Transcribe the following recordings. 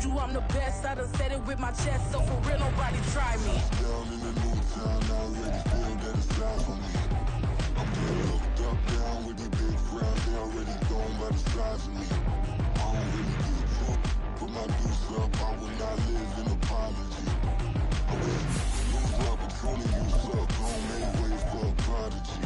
you I'm the best. I done said it with my chest, so for real, nobody try me. Down in the new town, I already feel that it's time for me. I'm getting hooked up down with these big crowds, they already gone by the size of me. I don't really give a fuck, put my deuce up, I will not live in apology. I will lose opportunity, you suck, don't make way for a prodigy.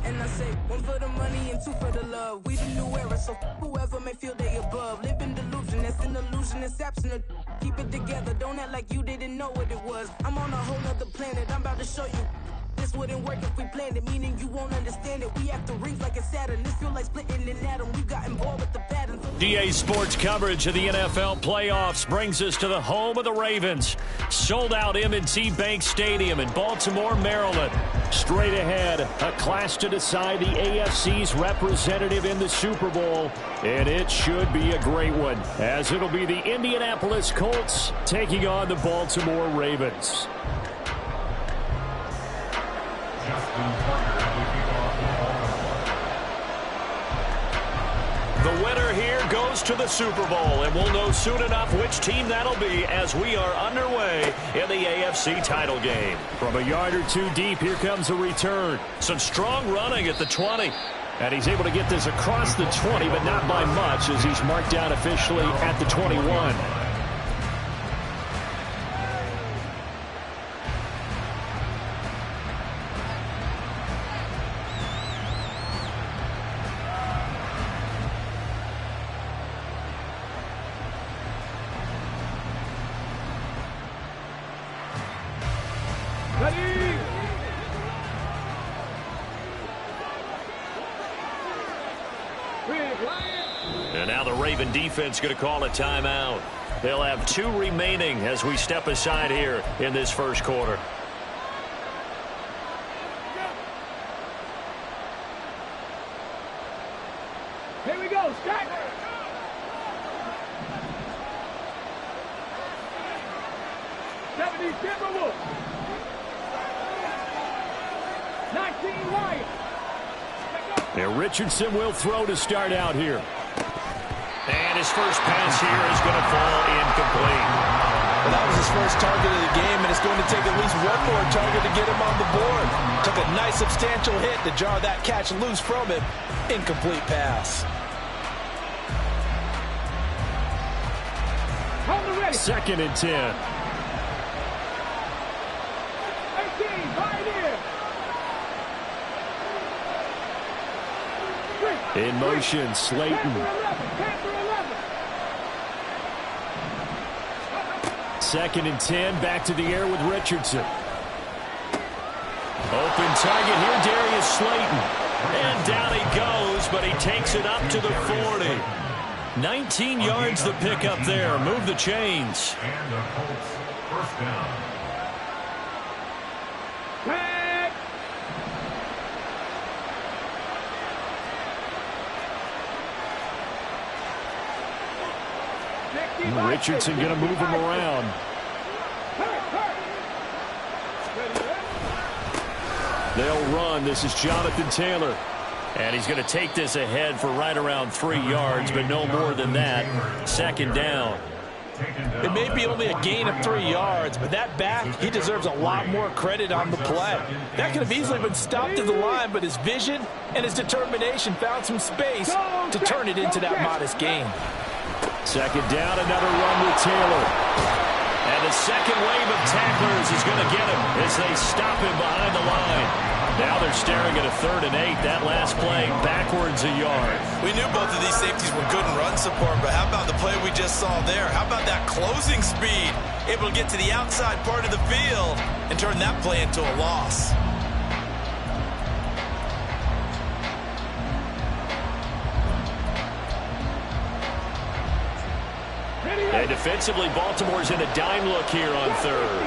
And I say, one for the money and two for the love. We the new era, so whoever may feel they above. Live in delusion, that's an illusion, it's absent. Keep it together, don't act like you didn't know what it was. I'm on a whole nother planet, I'm about to show you. This wouldn't work if we planned it, meaning you won't understand it. We have to rings like a Saturn. This feel like splitting an atom. We've gotten bored with the patterns. DA Sports coverage of the NFL playoffs brings us to the home of the Ravens. Sold out M&T Bank Stadium in Baltimore, Maryland. Straight ahead, a clash to decide the AFC's representative in the Super Bowl. And it should be a great one, as it'll be the Indianapolis Colts taking on the Baltimore Ravens. The winner here goes to the Super Bowl, and we'll know soon enough which team that'll be as we are underway in the AFC title game. From a yard or two deep, here comes a return. Some strong running at the 20. And he's able to get this across the 20, but not by much, as he's marked down officially at the 21. And now the Raven defense going to call a timeout. They'll have 2 remaining as we step aside here in this first quarter. Here we go, strike. Timberwolves. 19 Lions. And Richardson will throw to start out here. And his first pass here is going to fall incomplete. Well, that was his first target of the game, and it's going to take at least one more target to get him on the board. Took a nice substantial hit to jar that catch loose from him. Incomplete pass. 2nd and 10. In motion, Slayton. 2nd and 10, back to the air with Richardson. Open target here, Darius Slayton. And down he goes, but he takes it up to the 40. 19 yards to pick up there. Move the chains. And the Colts first down. Richardson going to move him around. They'll run. This is Jonathan Taylor. And he's going to take this ahead for right around 3 yards, but no more than that. 2nd down. It may be only a gain of 3 yards, but that back, he deserves a lot more credit on the play. That could have easily been stopped at the line, but his vision and his determination found some space to turn it into that modest gain. 2nd down, another run with Taylor. And the second wave of tacklers is going to get him as they stop him behind the line. Now they're staring at a 3rd and 8. That last play backwards a yard. We knew both of these safeties were good in run support, but how about the play we just saw there? How about that closing speed? Able to get to the outside part of the field and turn that play into a loss. And defensively, Baltimore's in a dime look here on 3rd.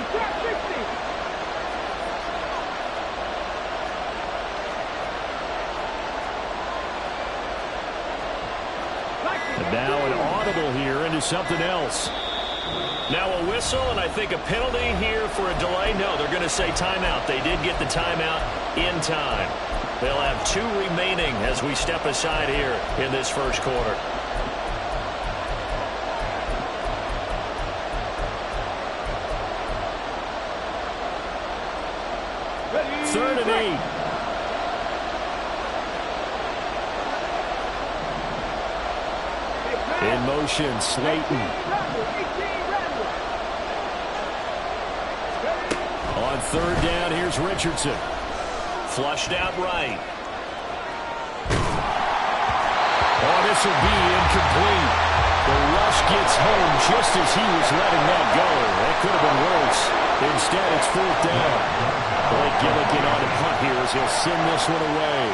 And now an audible here into something else. Now a whistle, and I think a penalty here for a delay. No, they're going to say timeout. They did get the timeout in time. They'll have 2 remaining as we step aside here in this first quarter. 3rd and 8. In motion, Slayton. On 3rd down, here's Richardson. Flushed out right. Oh, this will be incomplete. The rush gets home just as he was letting that go. That could have been worse. Instead, it's 4th down. Blake Gilligan on the punt here as he'll send this one away.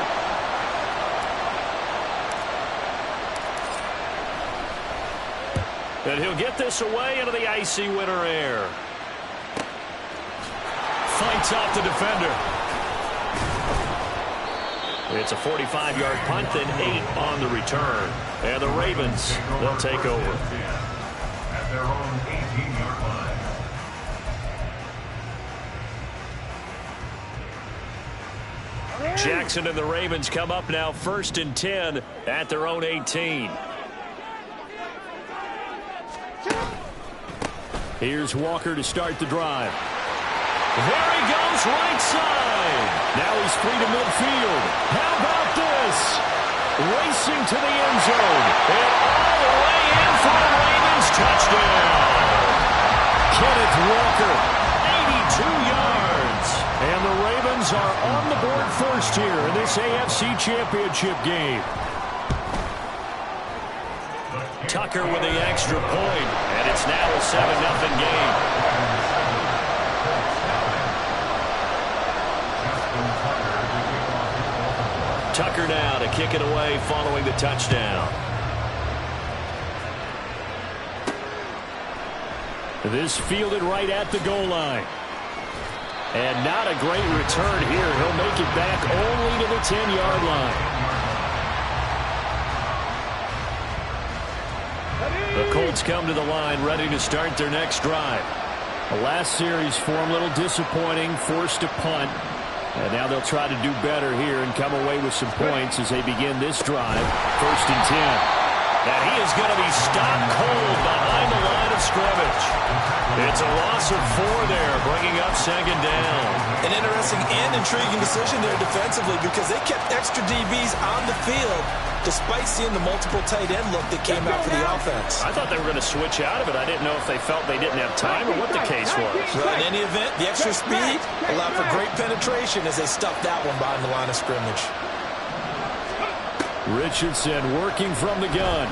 And he'll get this away into the icy winter air. Fights off the defender. It's a 45-yard punt, then 8 on the return. And the Ravens, they'll take over. At their own 18-yard line. Jackson and the Ravens come up now 1st and 10 at their own 18. Here's Walker to start the drive. There he goes, right side. Now he's free to midfield. How about this? Racing to the end zone. And all the way in for the Ravens touchdown. Kenneth Walker, 82 yards. And the Ravens are on the board first here in this AFC Championship game. Tucker with the extra point, and it's now a 7-0 game. Tucker now to kick it away following the touchdown. This fielded right at the goal line. And not a great return here. He'll make it back only to the 10-yard line. The Colts come to the line ready to start their next drive. The last series for them a little disappointing, forced to punt. And now they'll try to do better here and come away with some points as they begin this drive. 1st and 10. And he is going to be stopped cold behind the line of scrimmage. It's a loss of 4 there, bringing up 2nd down. An interesting and intriguing decision there defensively because they kept extra DBs on the field despite seeing the multiple tight end look that came out for the offense. I thought they were going to switch out of it. I didn't know if they felt they didn't have time or what the case was. Well, in any event, the extra speed allowed for great penetration as they stuffed that one behind the line of scrimmage. Richardson working from the gun.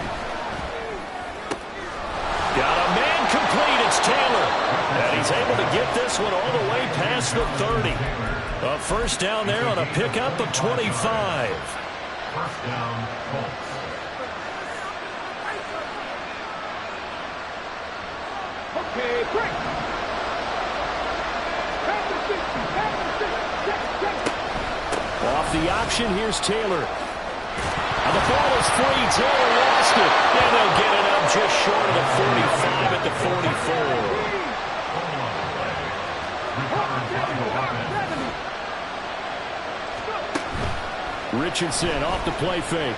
Got a man complete. It's Taylor. And he's able to get this one all the way past the 30. A 1st down there on a pickup of 25. 1st down, Colts. Okay, break. Off the option, here's Taylor. And the ball is free. Taylor lost it. And they'll get it up just short of the 45 at the 44. Richardson off the play fake.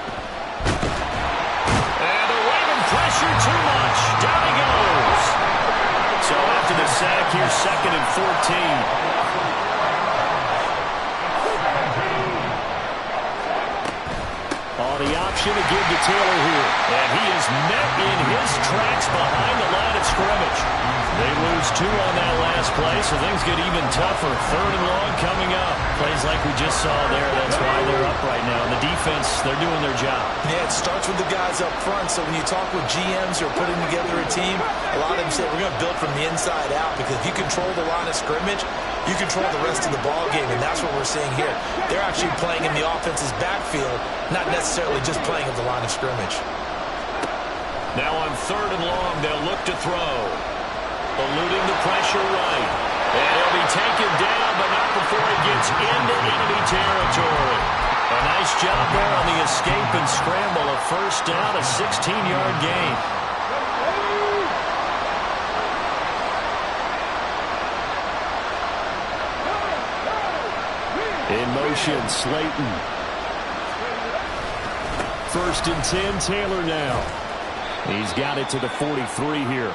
And the Raven pressure too much. Down he goes. So after the sack, here's 2nd and 14. On the option to give to Taylor here. And he is met in his tracks behind the line of scrimmage. They lose 2 on that last play, so things get even tougher. 3rd and long coming up. Plays like we just saw there. That's why they're up right now. And the defense, they're doing their job. Yeah, it starts with the guys up front. So when you talk with GMs who are putting together a team, a lot of them say we're going to build from the inside out because if you control the line of scrimmage, you control the rest of the ball game, and that's what we're seeing here. They're actually playing in the offense's backfield, not necessarily just playing at the line of scrimmage. Now on 3rd and long, they'll look to throw. Eluding the pressure right. And he'll be taken down, but not before he gets into enemy territory. A nice job there on the escape and scramble. A 1st down, a 16-yard gain. In motion, Slayton. 1st and 10, Taylor now. He's got it to the 43 here.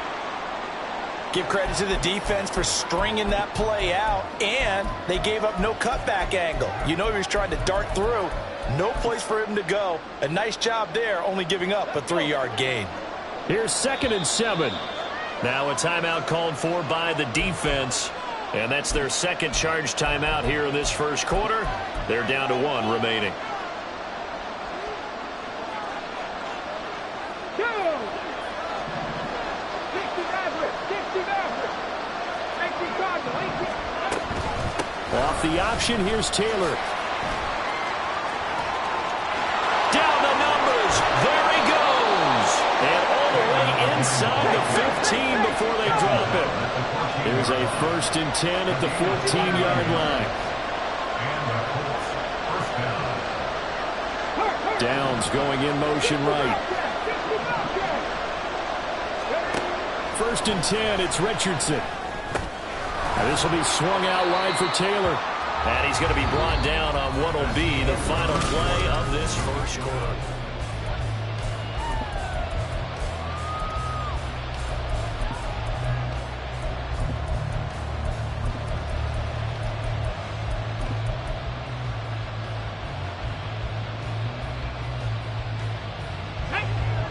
Give credit to the defense for stringing that play out, and they gave up no cutback angle. You know he was trying to dart through. No place for him to go. A nice job there, only giving up a 3-yard gain. Here's 2nd and 7. Now a timeout called for by the defense. And that's their second charge timeout here in this first quarter. They're down to 1 remaining. Off the option, here's Taylor. Down the numbers. There he goes. And all the way inside the 15 before they drop it. There's a 1st and 10 at the 14-yard line. Downs going in motion right. 1st and 10, it's Richardson. And this will be swung out wide for Taylor. And he's going to be brought down on what will be the final play of this first quarter.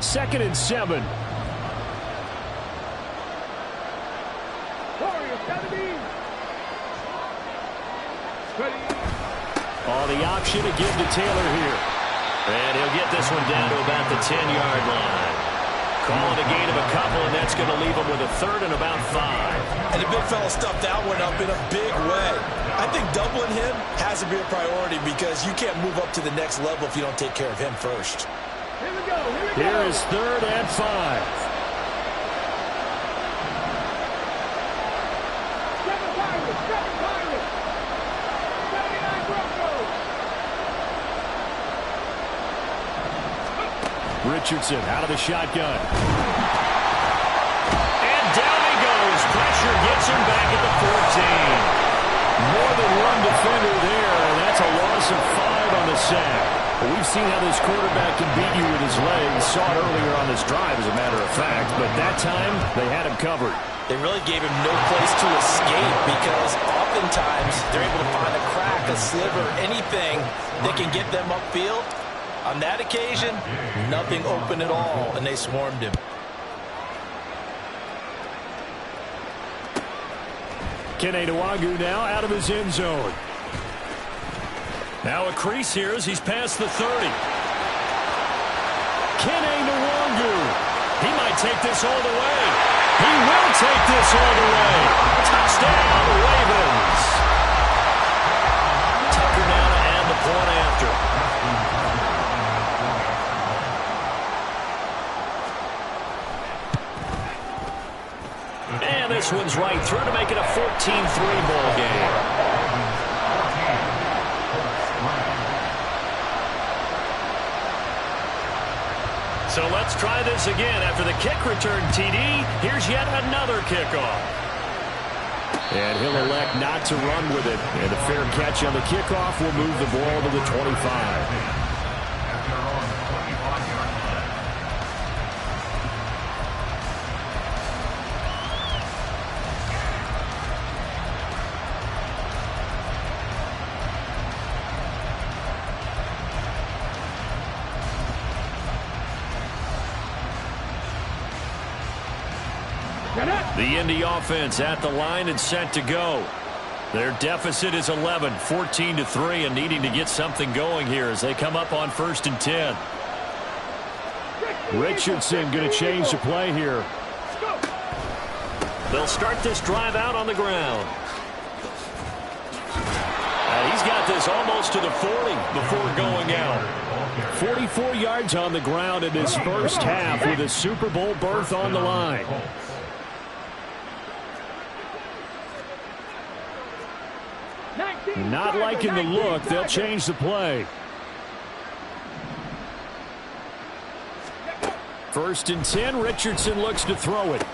Second and 7. Oh, the option to give to Taylor here. And he'll get this one down to about the 10-yard line. Call it a gain of a couple, and that's going to leave him with a 3rd and about 5. And the big fella stuffed that one up in a big way. I think doubling him has to be a priority because you can't move up to the next level if you don't take care of him first. Here we go. Here is 3rd and 5. Richardson out of the shotgun. And down he goes. Pressure gets him back at the 14. More than one defender there, and that's a loss of 5 on the sack. But we've seen how this quarterback can beat you with his legs. Saw it earlier on this drive, as a matter of fact. But that time, they had him covered. They really gave him no place to escape because oftentimes they're able to find a crack, a sliver, anything that can get them upfield. On that occasion, nothing open at all, and they swarmed him. Kene Nwagu now out of his end zone. Now a crease here as he's past the 30. Kene Nwagu. He might take this all the way. He will take this all the way. Touchdown, Ravens. Tucker now to add the point after. And this one's right through to make it a 14-3 ball game. So let's try this again. After the kick return TD, here's yet another kickoff. And he'll elect not to run with it. And a fair catch on the kickoff will move the ball to the 25. The Indy offense at the line and set to go. Their deficit is 11, 14-3, and needing to get something going here as they come up on 1st and 10. Richardson going to change the play here. They'll start this drive out on the ground. And he's got this almost to the 40 before going out. 44 yards on the ground in his first half with a Super Bowl berth on the line. Not liking the look. They'll change the play. 1st and 10. Richardson looks to throw it.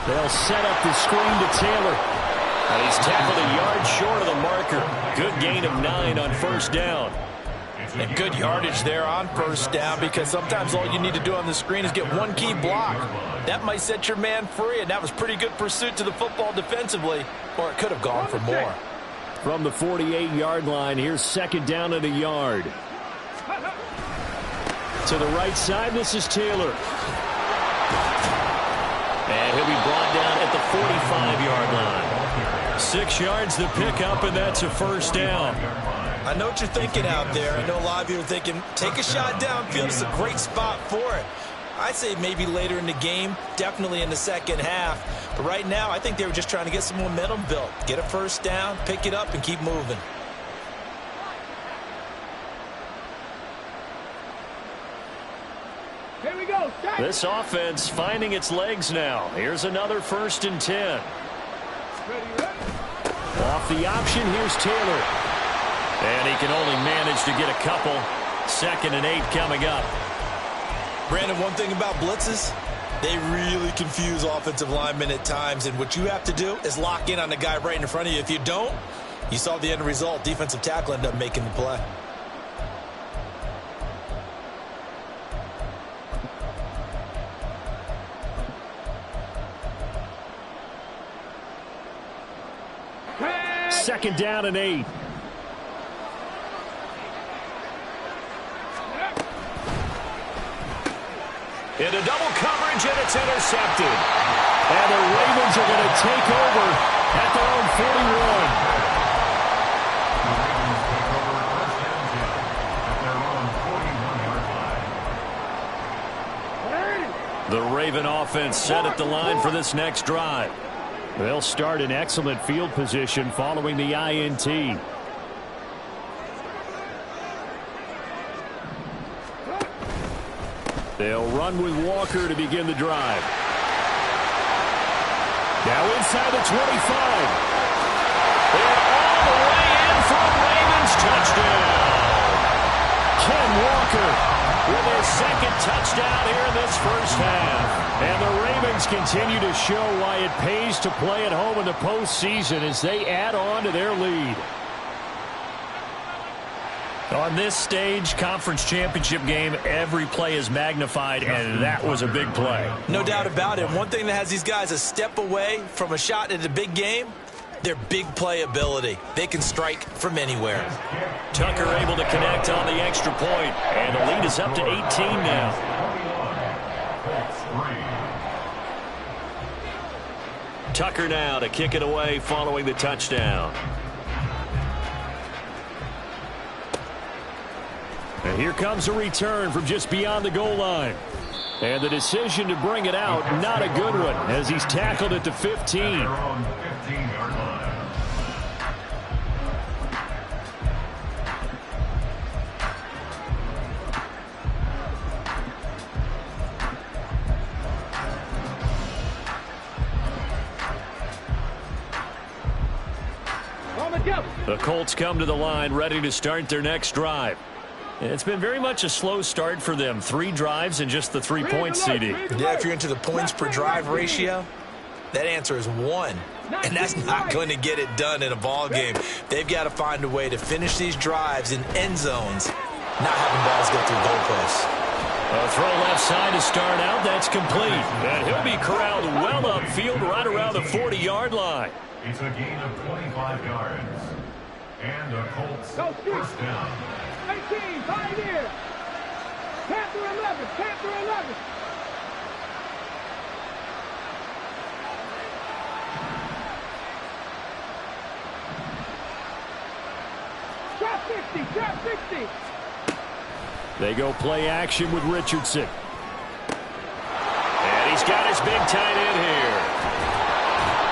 They'll set up the screen to Taylor. And he's tackled a yard short of the marker. Good gain of 9 on 1st down. And good yardage there on first down, because sometimes all you need to do on the screen is get one key block. That might set your man free, and that was pretty good pursuit to the football defensively, or it could have gone for more. From the 48-yard line, here's second down and a yard. To the right side, this is Taylor. And he'll be brought down at the 45-yard line. 6 yards the pickup, and that's a first down. I know what you're thinking out there. I know a lot of you are thinking, take a shot downfield. It's a great spot for it. I'd say maybe later in the game, definitely in the second half. But right now, I think they were just trying to get some momentum built. Get a first down, pick it up, and keep moving. Here we go. This offense finding its legs now. Here's another 1st and 10. Off the option, here's Taylor. And he can only manage to get a couple. 2nd and 8 coming up. Brandon, one thing about blitzes, they really confuse offensive linemen at times. And what you have to do is lock in on the guy right in front of you. If you don't, you saw the end result. Defensive tackle ended up making the play. Second down and 8. Into double coverage, and it's intercepted. And the Ravens are going to take over at their own 41. The Raven offense set at the line for this next drive. They'll start in excellent field position following the INT. They'll run with Walker to begin the drive. Now inside the 25. And all the way in for a Ravens touchdown. Ken Walker with his 2nd touchdown here in this first half. And the Ravens continue to show why it pays to play at home in the postseason as they add on to their lead. On this stage, conference championship game, every play is magnified, and that was a big play. No doubt about it. One thing that has these guys a step away from a shot at a big game, their big play ability. They can strike from anywhere. Tucker able to connect on the extra point, and the lead is up to 18 now. Tucker now to kick it away following the touchdown. And here comes a return from just beyond the goal line. And the decision to bring it out, not a good one, as he's tackled at the 15. The Colts come to the line ready to start their next drive. It's been very much a slow start for them. 3 drives and just the 3 points, CD. Yeah, if you're into the points per drive ratio, that answer is 1. And that's not going to get it done in a ball game. They've got to find a way to finish these drives in end zones, not having balls go through goalposts. A throw left side to start out. That's complete. And he'll be corralled well upfield right around the 40-yard line. It's a gain of 25 yards. And the Colts first down. 18, Pioneer. Panther 11, Panther 11. Trap 60, trap 60. They go play action with Richardson. And he's got his big tight end here.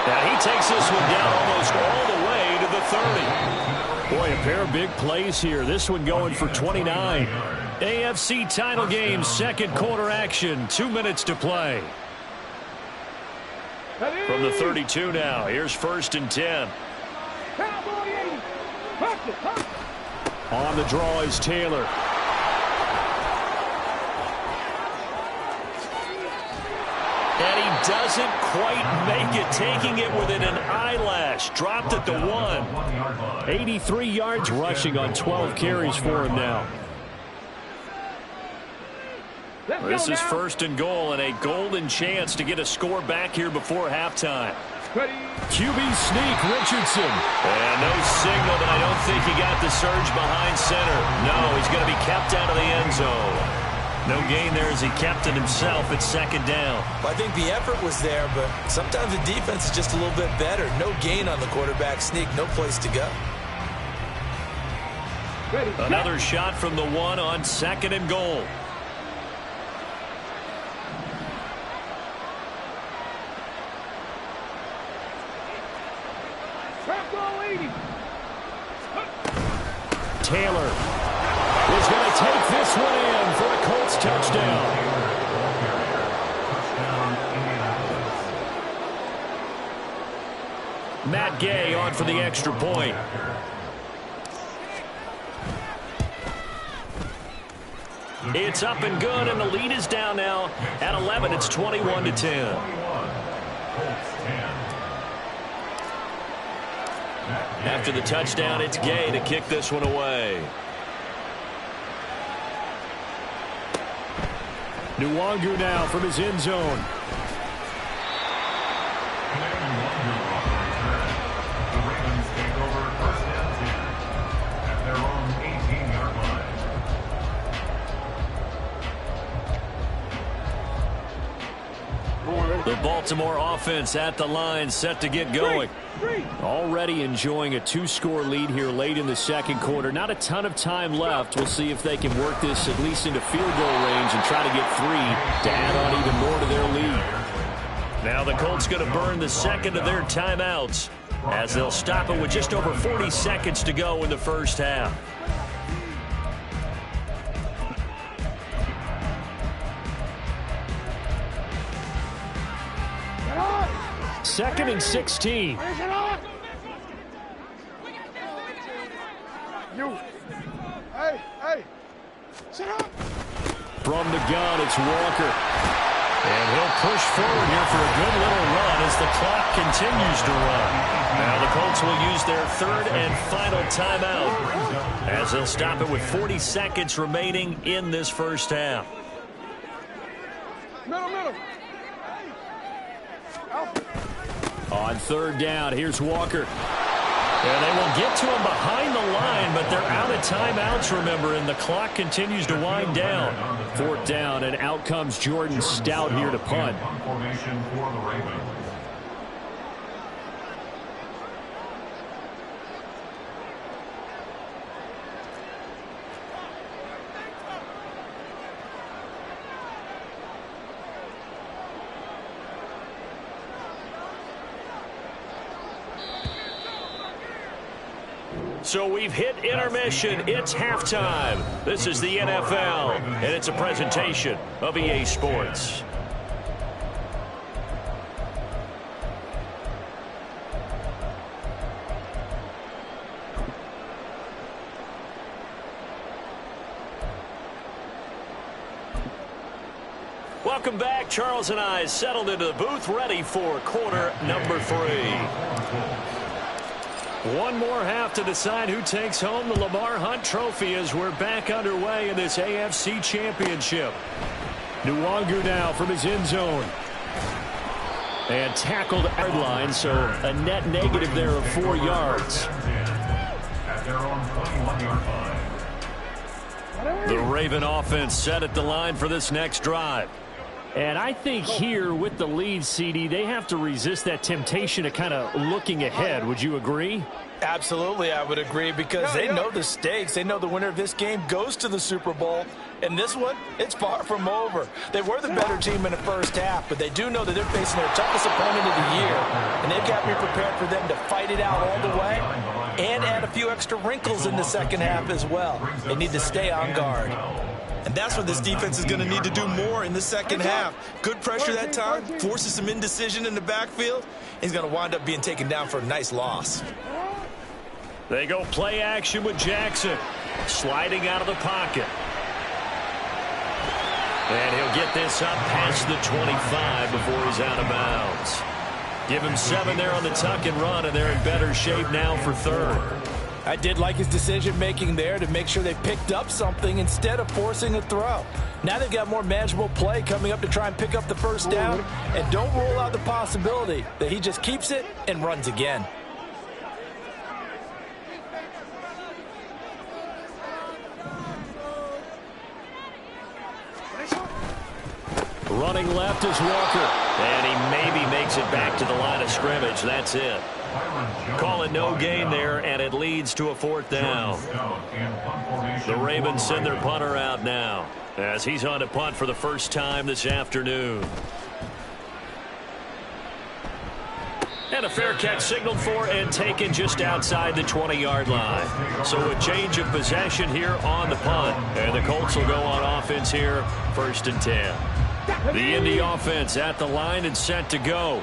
Now he takes this one down almost all the way to the 30. Boy, a pair of big plays here. This one going for 29. AFC title game, second quarter action. 2 minutes to play. From the 32 now, here's 1st and 10. On the draw is Taylor. And he doesn't quite make pocket, taking it within an eyelash. Dropped at the 1. 83 yards rushing on 12 carries for him now. This is first and goal, and a golden chance to get a score back here before halftime. QB sneak, Richardson. And no signal, but I don't think he got the surge behind center. No, he's going to be kept out of the end zone. No gain there as he kept it himself at second down. Well, I think the effort was there, but sometimes the defense is just a little bit better. No gain on the quarterback sneak, no place to go. Another shot from the 1 on second and goal. Taylor is going to take this one in for a Colts touchdown. Matt Gay on for the extra point. It's up and good, and the lead is down now at 11. It's 21-10. After the touchdown, it's Gay to kick this one away. Nwangu now from his end zone. The Ravens take over first and 10 at their own 18-yard line. The Baltimore offense at the line, set to get going. Already enjoying a 2-score lead here late in the second quarter. Not a ton of time left. We'll see if they can work this at least into field goal range and try to get 3 to add on even more to their lead. Now the Colts going to burn the second of their timeouts as they'll stop it with just over 40 seconds to go in the first half. Second and 16. From the gun, it's Walker. And he'll push forward here for a good little run as the clock continues to run. Now the Colts will use their third and final timeout as they'll stop it with 40 seconds remaining in this first half. On third down, here's Walker. And they will get to him behind the line, but they're out of timeouts, remember, and the clock continues to wind down. Fourth down, and out comes Jordan Stout here to punt. Formation for the Ravens. So we've hit intermission. It's halftime. This is the NFL, and it's a presentation of EA Sports. Welcome back. Charles and I settled into the booth, ready for quarter number 3. One more half to decide who takes home the Lamar Hunt Trophy as we're back underway in this AFC Championship. Nwangu now from his end zone. And tackled at the line, so a net negative there of 4 yards. At their own 21-yard line. The Raven offense set at the line for this next drive. And I think here with the lead, CD, they have to resist that temptation of kind of looking ahead. Would you agree? Absolutely, I would agree, because they know the stakes. They know the winner of this game goes to the Super Bowl. And this one, it's far from over. They were the better team in the first half, but they do know that they're facing their toughest opponent of the year. And they've got to be prepared for them to fight it out all the way and add a few extra wrinkles in the second half as well. They need to stay on guard. And that's what this defense is going to need to do more in the second half. Good pressure that time, forces some indecision in the backfield. He's going to wind up being taken down for a nice loss. They go play action with Jackson, sliding out of the pocket. And he'll get this up past the 25 before he's out of bounds. Give him 7 there on the tuck and run, and they're in better shape now for third. I did like his decision-making there to make sure they picked up something instead of forcing a throw. Now they've got more manageable play coming up to try and pick up the first down, and don't rule out the possibility that he just keeps it and runs again. Running left is Walker, and he maybe makes it back to the line of scrimmage. That's it. Call it no gain there, and it leads to a 4th down. The Ravens send their punter out now as he's on to punt for the first time this afternoon. And a fair catch signaled for and taken just outside the 20-yard line. So a change of possession here on the punt. And the Colts will go on offense here, 1st and 10. The Indy offense at the line and set to go.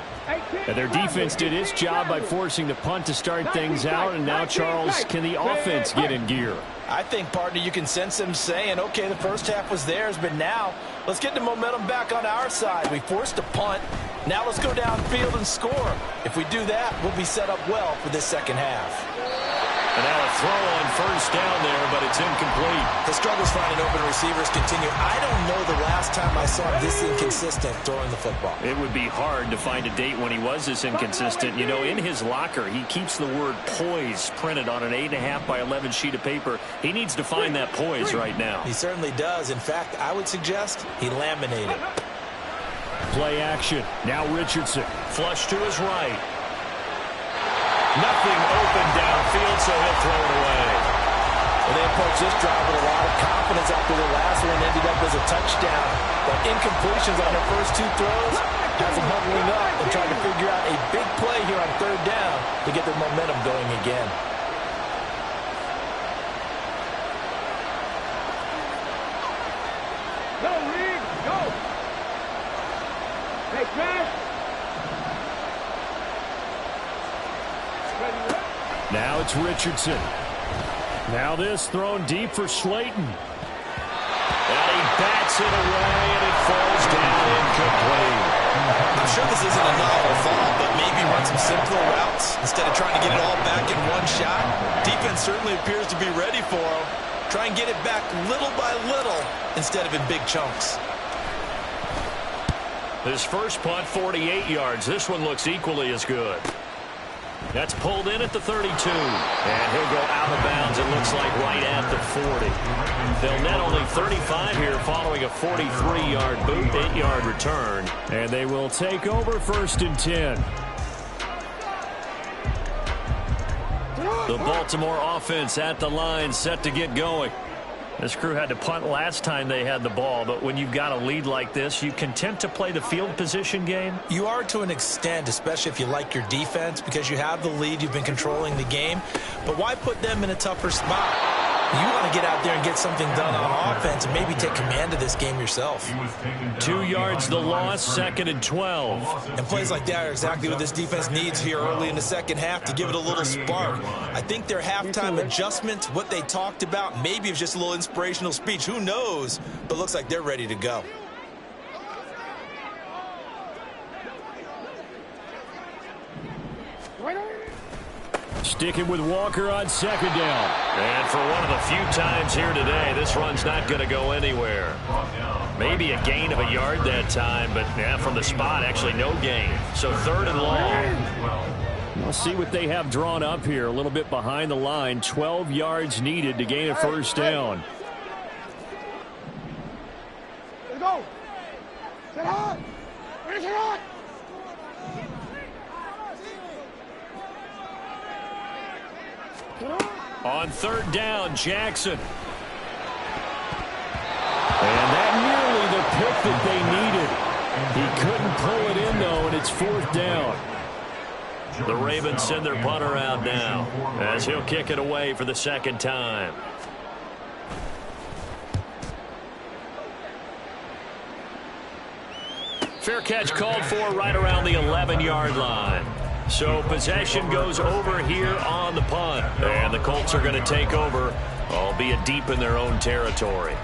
And their defense did its job by forcing the punt to start things out. And now, Charles, can the offense get in gear? I think, partner, you can sense them saying, okay, the first half was theirs, but now let's get the momentum back on our side. We forced a punt. Now let's go downfield and score. If we do that, we'll be set up well for this second half. And now a throw on first down there, but it's incomplete. The struggles finding open receivers continue. I don't know the last time I saw him this inconsistent throwing the football. It would be hard to find a date when he was this inconsistent. You know, in his locker, he keeps the word poise printed on an 8.5 by 11 sheet of paper. He needs to find that poise right now. He certainly does. In fact, I would suggest he laminated. Play action. Now Richardson. Flush to his right. Nothing open downfield, so he'll throw it away. Well, they approached this drive with a lot of confidence after the last one ended up as a touchdown. But incompletions on their first 2 throws has them huddling up and trying to figure out a big play here on 3rd down to get their momentum going again. Go, Reed, go. Hey, Chris. Now it's Richardson. Now this thrown deep for Slayton. And he bats it away, and it falls down incomplete. I'm sure this isn't a novel thought, but maybe run some simpler routes instead of trying to get it all back in one shot. Defense certainly appears to be ready for him. Try and get it back little by little instead of in big chunks. His first punt, 48 yards. This one looks equally as good. That's pulled in at the 32. And he'll go out of bounds, it looks like, right at the 40. They'll net only 35 here following a 43-yard boot, 8-yard return. And they will take over 1st and 10. The Baltimore offense at the line, set to get going. This crew had to punt last time they had the ball, but when you've got a lead like this, you content to play the field position game? You are to an extent, especially if you like your defense, because you have the lead, you've been controlling the game. But why put them in a tougher spot? You want to get out there and get something done on offense and maybe take command of this game yourself. 2 yards the loss, 2nd and 12. And plays like that are exactly what this defense needs here early in the second half to give it a little spark. I think their halftime adjustment, what they talked about, maybe it's just a little inspirational speech. Who knows? But looks like they're ready to go. Sticking with Walker on 2nd down. And for one of the few times here today, this run's not going to go anywhere. Maybe a gain of a yard that time, but yeah, from the spot, actually no gain. So 3rd and long. We'll see what they have drawn up here. A little bit behind the line. 12 yards needed to gain a 1st down. Let's go. Sit hard. Finish it on. On 3rd down, Jackson. And that nearly the pick that they needed. He couldn't pull it in, though, and it's 4th down. The Ravens send their punter out now as he'll kick it away for the 2nd time. Fair catch called for right around the 11-yard line. So possession goes over here on the punt. And the Colts are going to take over, albeit deep in their own territory.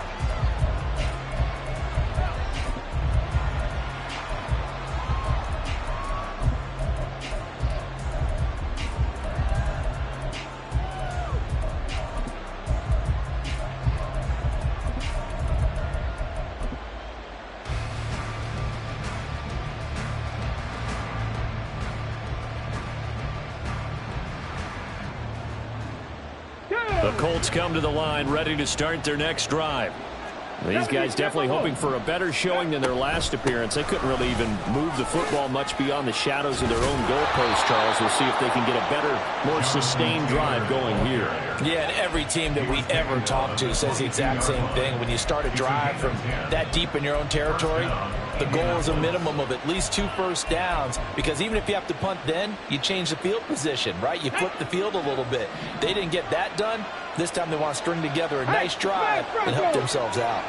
The Colts come to the line ready to start their next drive. These guys definitely hoping for a better showing than their last appearance. They couldn't really even move the football much beyond the shadows of their own goalpost, Charles. We'll see if they can get a better, more sustained drive going here. Yeah, and every team that we ever talk to says the exact same thing. When you start a drive from that deep in your own territory, the goal is a minimum of at least 2 first downs, because even if you have to punt then, you change the field position, right? You flip the field a little bit. They didn't get that done. This time they want to string together a nice drive and help themselves out.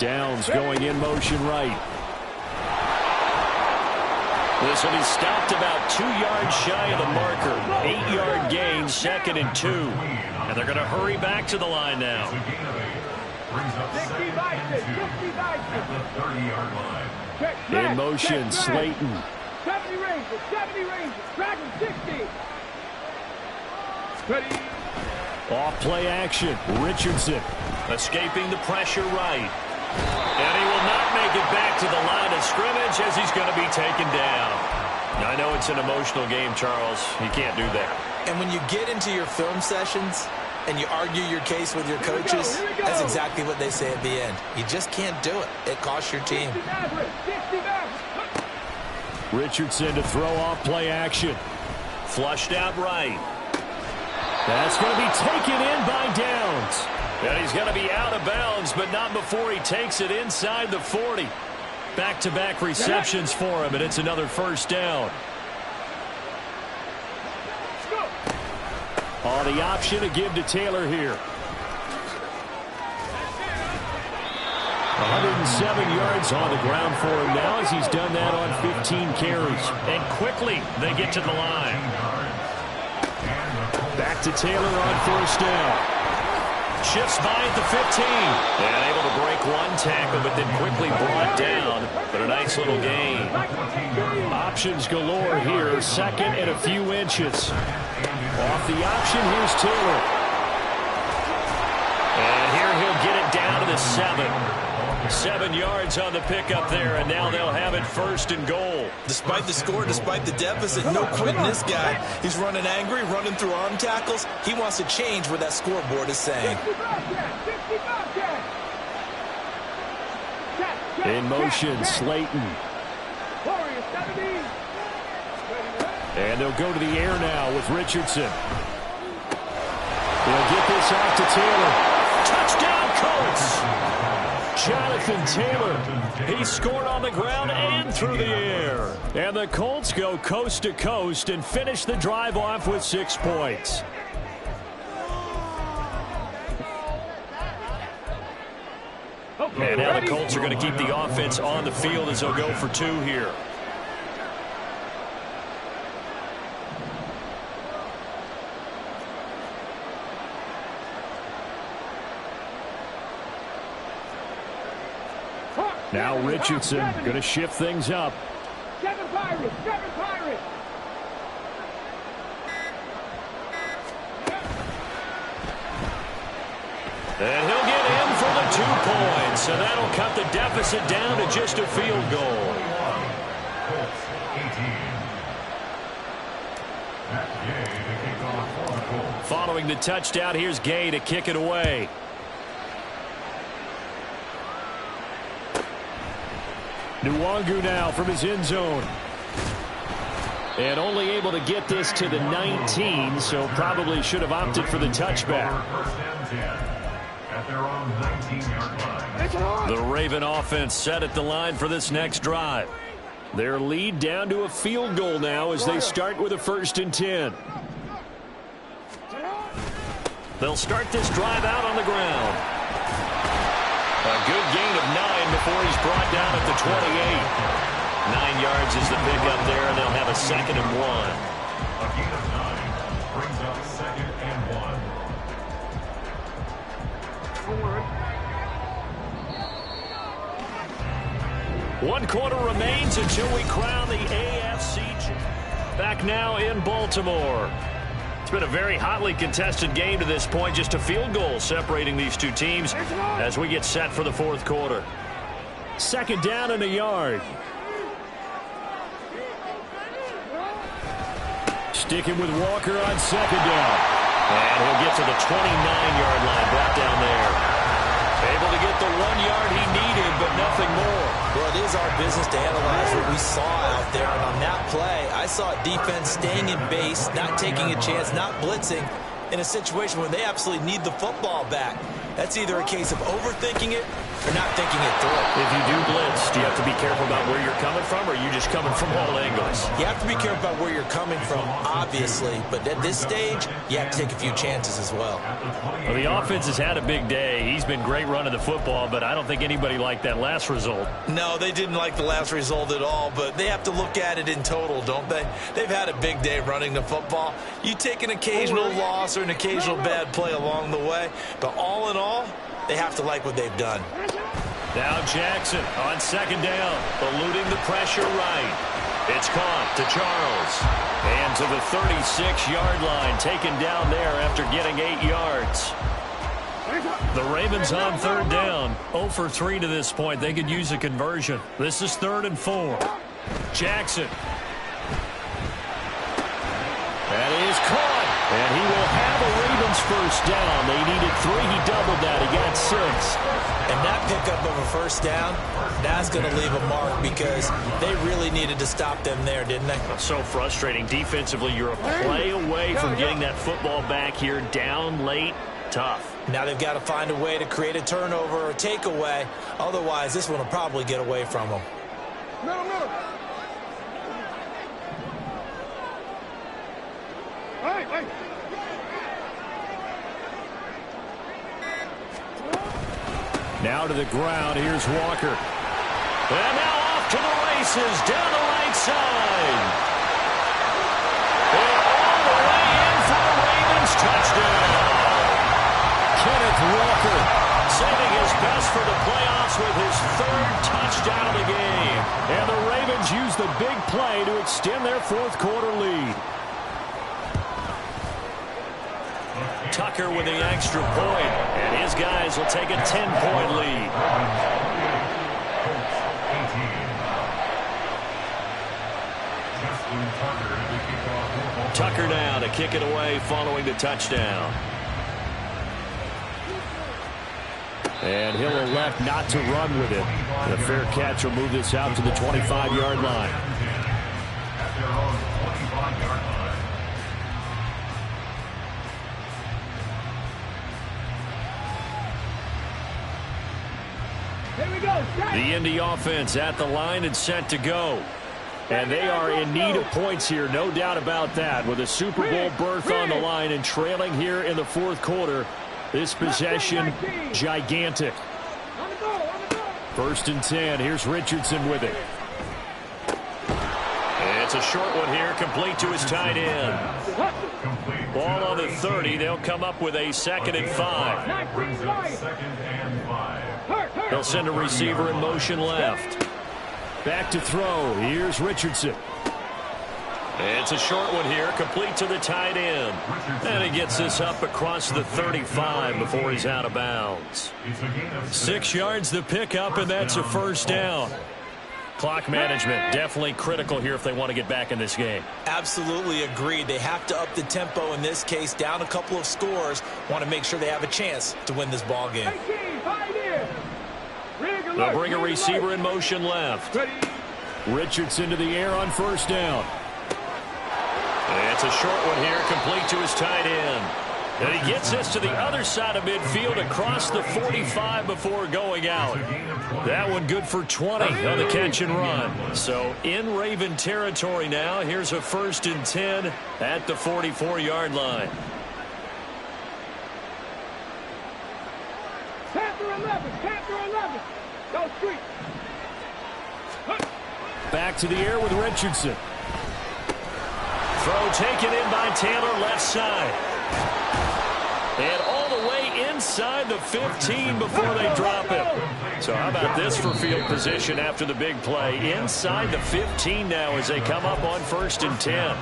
Downs going in motion right. This will be stopped about 2 yards shy of the marker. 8-yard gain, 2nd and 2. And they're going to hurry back to the line now. In motion, Slayton. 70 Rangers, 70 Rangers, Dragon 60. Ready. Off play action, Richardson escaping the pressure right. And he will not make it back to the line of scrimmage as he's going to be taken down. I know it's an emotional game, Charles. You can't do that. And when you get into your film sessions and you argue your case with your coaches, that's exactly what they say at the end. You just can't do it. It costs your team. Richardson to throw off play action. Flushed out right. That's going to be taken in by Downs. And he's going to be out of bounds, but not before he takes it inside the 40. Back-to-back receptions for him, and it's another first down. Oh, the option to give to Taylor here. 107 yards on the ground for him now as he's done that on 15 carries. And quickly they get to the line. Back to Taylor on first down. Shifts by at the 15. And able to break one tackle, but then quickly brought down. But a nice little gain. Options galore here. 2nd and a few inches. Off the option, here's Taylor. And here he'll get it down to the 7. 7 yards on the pickup there, and now they'll have it 1st and goal. Despite the score, despite the deficit, no quitting this guy. He's running angry, running through arm tackles. He wants to change what that scoreboard is saying. In motion, Slayton. And they'll go to the air now with Richardson. They'll get this off to Taylor. Touchdown, Colts! Jonathan Taylor, he scored on the ground and through the air. And the Colts go coast to coast and finish the drive off with 6 points. And now the Colts are going to keep the offense on the field as they'll go for 2 here. Now Richardson going to shift things up. Seven Pirates, 7 Pirates. And he'll get in for the 2 points. And that'll cut the deficit down to just a field goal. Following the touchdown, here's Gay to kick it away. Nwangu now from his end zone. And only able to get this to the 19, so probably should have opted for the touchback. The Raven offense set at the line for this next drive. Their lead down to a field goal now as they start with a 1st and 10. They'll start this drive out on the ground. A good gain of 9 before he's brought down at the 28. 9 yards is the pickup there, and they'll have a 2nd and 1. A gain of 9 brings up 2nd and 1. 1 quarter remains until we crown the AFC. Back now in Baltimore. It's been a very hotly contested game to this point. Just a field goal separating these 2 teams as we get set for the 4th quarter. 2nd down and a yard. Sticking with Walker on 2nd down. And he'll get to the 29-yard line, brought down there. Able to get the 1 yard he needed, but nothing more. Well, it is our business to analyze what we saw out there. And on that play, I saw defense staying in base, not taking a chance, not blitzing in a situation where they absolutely need the football back. That's either a case of overthinking it or not thinking it through. If you do blitz, do you have to be careful about where you're coming from, or are you just coming from all angles? You have to be careful about where you're coming from, obviously. But at this stage, you have to take a few chances as well. Well, the offense has had a big day. He's been great running the football, but I don't think anybody liked that last result. No, they didn't like the last result at all, but they have to look at it in total, don't they? They've had a big day running the football. You take an occasional loss or an occasional bad play along the way, but all in all, they have to like what they've done. Now Jackson on second down, eluding the pressure right. It's caught to Charles. And to the 36-yard line, taken down there after getting 8 yards. The Ravens on third down, 0 for 3 to this point. They could use a conversion. This is 3rd and 4. Jackson. That is caught. And he will have a Ravens first down. They needed 3. He doubled that. He got 6. And that pickup of a first down, that's going to leave a mark because they really needed to stop them there, didn't they? So frustrating. Defensively, you're a play away from getting that football back here. Down late. Tough. Now they've got to find a way to create a turnover or takeaway. Otherwise, this one will probably get away from them. Middle. Hey. Now to the ground. Here's Walker. And now off to the races down the right side. And all the way in for the Ravens touchdown. Kenneth Walker saving his best for the playoffs with his 3rd touchdown of the game. And the Ravens use the big play to extend their 4th quarter lead. Tucker with the extra point, and his guys will take a 10-point lead. Tucker now to kick it away following the touchdown. And he'll elect not to run with it. The fair catch will move this out to the 25-yard line. At their own 25-yard line. The Indy offense at the line and set to go. And they are in need of points here, no doubt about that. With a Super Bowl berth on the line and trailing here in the 4th quarter, this possession gigantic. 1st and 10. Here's Richardson with it. It's a short one here, complete to his tight end. Ball on the 30. They'll come up with a 2nd and 5. Brings up 2nd and 5. They'll send a receiver in motion left. Back to throw. Here's Richardson. It's a short one here, complete to the tight end. And he gets this up across the 35 before he's out of bounds. 6 yards the pickup, and that's a first down. Clock management definitely critical here if they want to get back in this game. Absolutely agreed. They have to up the tempo in this case, down a couple of scores. Want to make sure they have a chance to win this ball game. They'll bring a receiver in motion left. Richardson to the air on first down. It's a short one here, complete to his tight end. And he gets this to the other side of midfield across the 45 before going out. That one good for 20 on the catch and run. So in Raven territory now. Here's a 1st and 10 at the 44-yard line. Panther 11. Go street. Back to the air with Richardson. Throw taken in by Taylor left side. And all the way inside the 15 before they drop it. So how about this for field position after the big play? Inside the 15 now as they come up on 1st and 10.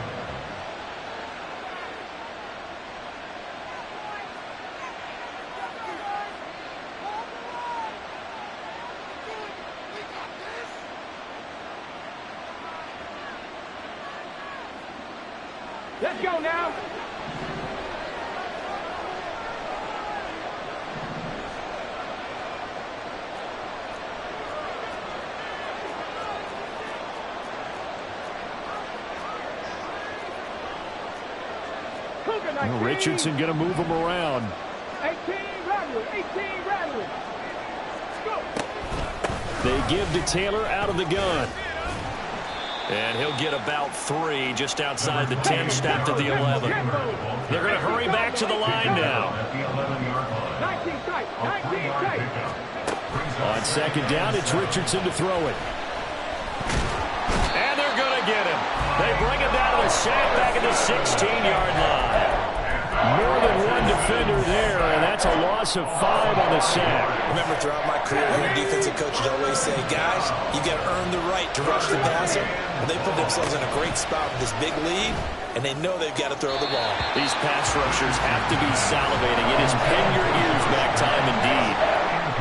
Let's go now. Well, Richardson going to move him around. 18 Radwood. 18 Radwood. Go. They give to Taylor out of the gun. And he'll get about 3 just outside the 10, snapped at the 11. They're going to hurry back to the line now. 19 tight. 19 tight. On second down, it's Richardson to throw it. And they're going to get him. They bring him down to the sack back at the 16-yard line. More than one defender there, and that's a loss of 5 on the sack. Remember, throughout my career here, defensive coaches always say, guys, you got to earn the right to rush the passer. And they put themselves in a great spot with this big lead, and they know they've got to throw the ball. These pass rushers have to be salivating. It is pin your ears back time indeed.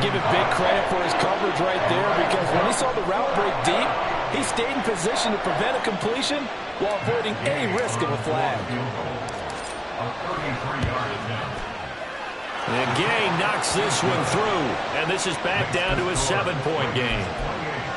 Give it big credit for his coverage right there, because when he saw the route break deep, he stayed in position to prevent a completion while avoiding any risk of a flag. And Gay knocks this one through, and this is back down to a 7-point game.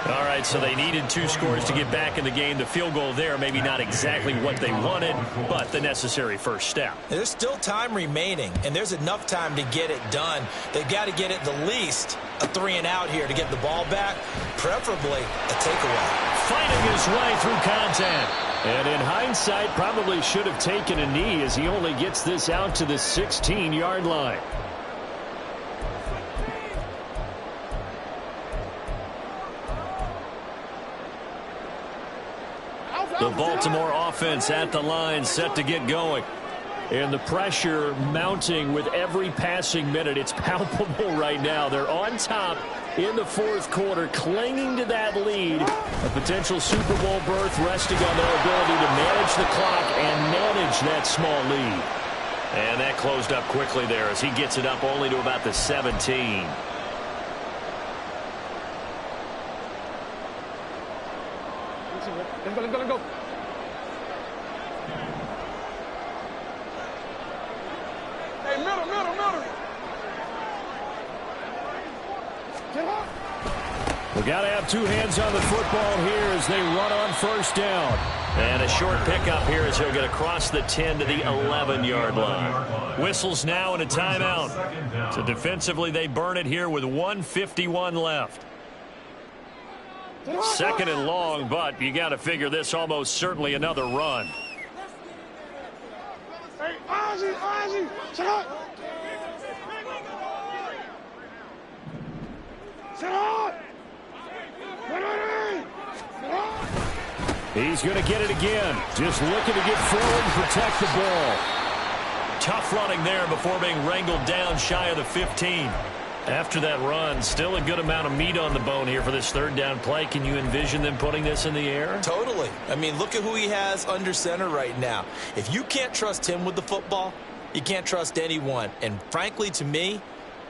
All right, so they needed 2 scores to get back in the game. The field goal there, maybe not exactly what they wanted, but the necessary first step. There's still time remaining, and there's enough time to get it done. They've got to get at the least a 3-and-out here to get the ball back, preferably a takeaway. Fighting his way through contact. And in hindsight, probably should have taken a knee as he only gets this out to the 16-yard line. The Baltimore offense at the line, set to get going. And the pressure mounting with every passing minute. It's palpable right now. They're on top in the 4th quarter, clinging to that lead. A potential Super Bowl berth resting on their ability to manage the clock and manage that small lead. And that closed up quickly there as he gets it up only to about the 17. Let's go, let's go, let's go. Hey, middle. Get up. We got to have 2 hands on the football here as they run on first down. And a short pickup here as he'll get across the 10 to the 11-yard line. Whistles now and a timeout. So defensively they burn it here with 1:51 left. Second and long, but you got to figure this almost certainly another run. Hey, Ozzy, sit up. Sit up. He's going to get it again. Just looking to get forward and protect the ball. Tough running there before being wrangled down shy of the 15. After that run, still a good amount of meat on the bone here for this 3rd down play. Can you envision them putting this in the air? Totally. I mean, look at who he has under center right now. If you can't trust him with the football, you can't trust anyone. And frankly, to me,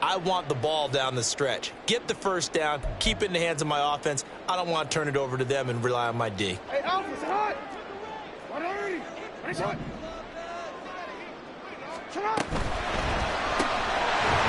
I want the ball down the stretch. Get the first down, keep it in the hands of my offense. I don't want to turn it over to them and rely on my D. Hey, Alpha, sit hot. 180. Nice hot. Sit up.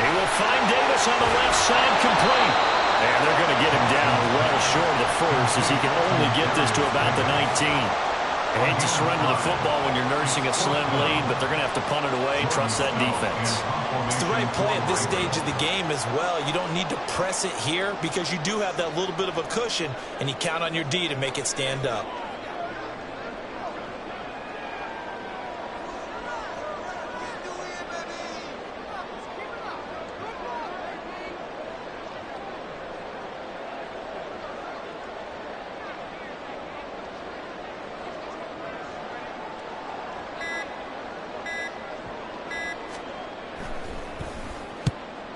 He will find Davis on the left side, complete. And they're going to get him down well short of the first as he can only get this to about the 19. I hate to surrender the football when you're nursing a slim lead, but they're going to have to punt it away and trust that defense. It's the right play at this stage of the game as well. You don't need to press it here because you do have that little bit of a cushion, and you count on your D to make it stand up.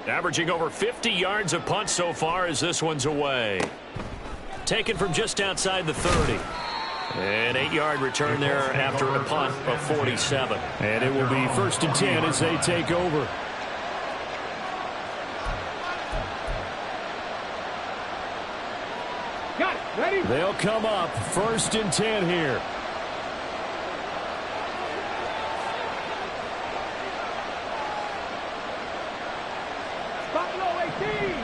Averaging over 50 yards a punt so far as this one's away. Taken from just outside the 30. An 8-yard return there after a punt of 47. And it will be 1st and 10 as they take over. Got it. Ready? They'll come up 1st and 10 here. Buffalo 18.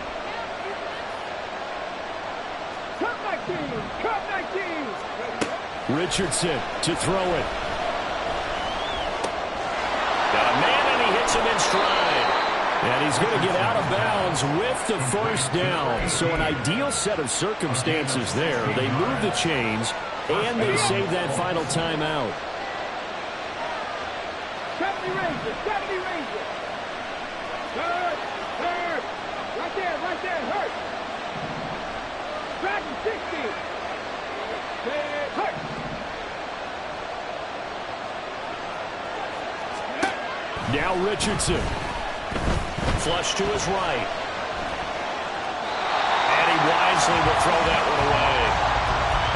Cut 19. Cut 19. Richardson to throw it. puts him in stride. And he's going to get out of bounds with the first down. So an ideal set of circumstances there. They move the chains, and they save that final timeout. 70 Rangers, 70 Rangers. Hurt. Right there, hurt. Dragon 60. Hurt. Now Richardson. Flush to his right. And he wisely will throw that one away.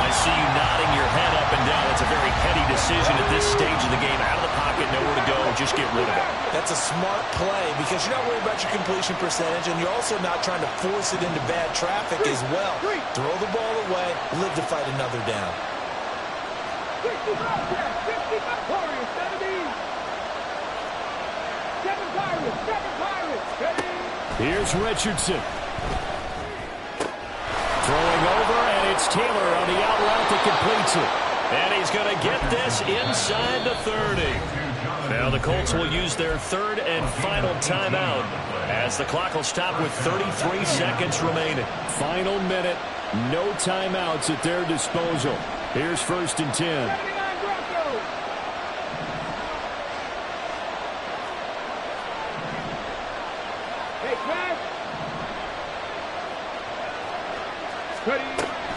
I see you nodding your head up and down. It's a very heady decision at this stage of the game. Out of the pocket, nowhere to go. Just get rid of it. That's a smart play because you're not worried about your completion percentage, and you're also not trying to force it into bad traffic as well. Throw the ball away, live to fight another down. 65 Warriors, 70. 7 Pirates, 7 Pirates. Ready? Here's Richardson. Throwing over, and it's Taylor on the out route that completes it. And he's going to get this inside the 30. Now the Colts will use their third and final timeout as the clock will stop with 33 seconds remaining. Final minute, no timeouts at their disposal. Here's 1st and 10.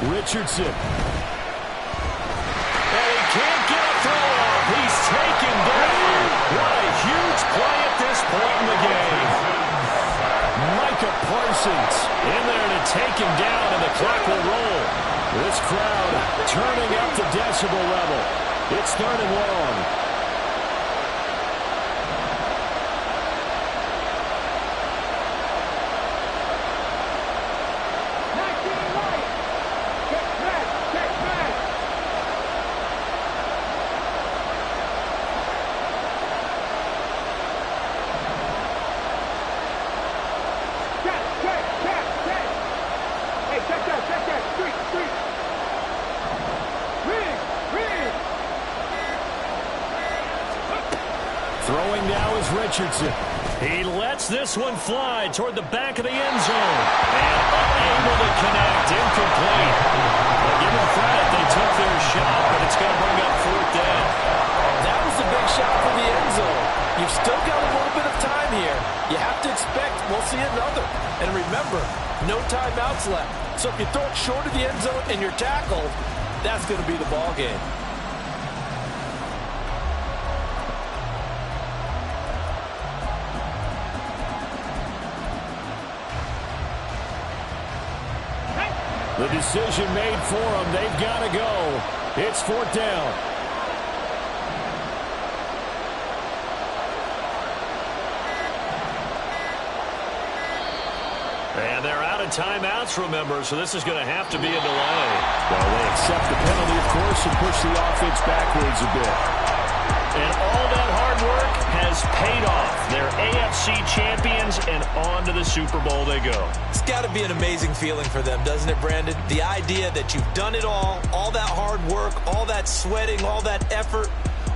Richardson. And he can't get a throw off. He's taken down. What a huge play at this point in the game. Micah Parsons in there to take him down, and the clock will roll. This crowd turning up the decibel level. It's 3rd and long. Throwing now is Richardson. He lets this one fly toward the back of the end zone. And unable to connect. Incomplete. Well, give them credit. They took their shot, but it's going to bring up 4th down. That was the big shot for the end zone. You've still got a little bit of time here. You have to expect we'll see another. And remember, no timeouts left. So if you throw it short of the end zone and you're tackled, that's going to be the ball game. The decision made for them. They've got to go. It's 4th down. And they're out of timeouts, remember, so this is going to have to be a delay. Well, they accept the penalty, of course, and push the offense backwards a bit. And all that hard work has paid off. They're AFC champions, and on to the Super Bowl they go. It's got to be an amazing feeling for them, doesn't it, Brandon? The idea that you've done it all that hard work, all that sweating, all that effort,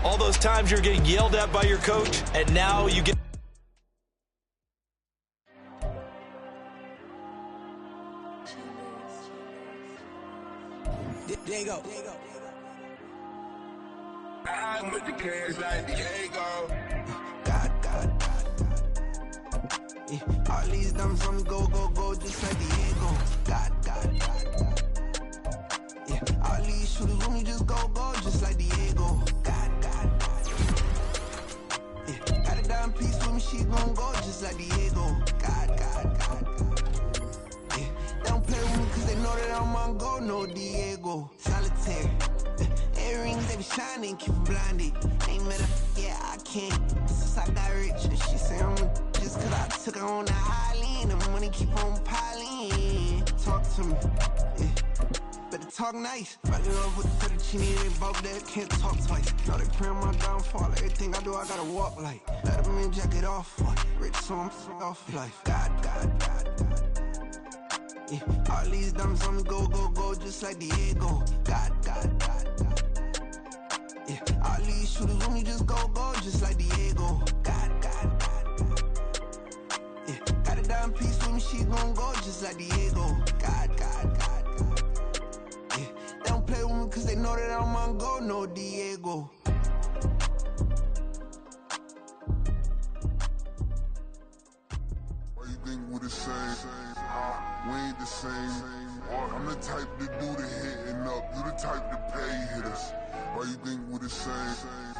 all those times you're getting yelled at by your coach, and now you get... Diego. I'm with the kids like Diego. God. Yeah, all these dumps on me go, just like Diego. God. Yeah, all these shooters with me just go, just like Diego. God. Yeah, got a dime piece with me, she gon' go just like Diego. God. Yeah, they don't play with me cause they know that I'm on go, no Diego. Solitaire. Earrings, they be shining, keep them blinded. Ain't met her, yeah, I can't. Since I got rich, she say I'm just cause I took her on the island. The money keep on piling. Talk to me, yeah. Better talk nice. Right up with the fettuccine, they both that can't talk twice. Know they pray on my downfall. Everything I do, I gotta walk like. Let them in, jacket off. Rich, so I'm off life. God. Yeah, all these dumps on me go, just like Diego. God. Yeah, all these shooters when you just go, just like Diego. God. she gon' go just like Diego. God. Yeah, they don't play with me cause they know that I'm on go, no Diego. Why you think we the same? We ain't the same. I'm the type to do the hitting up, you the type to pay hitters. Why you think we the same?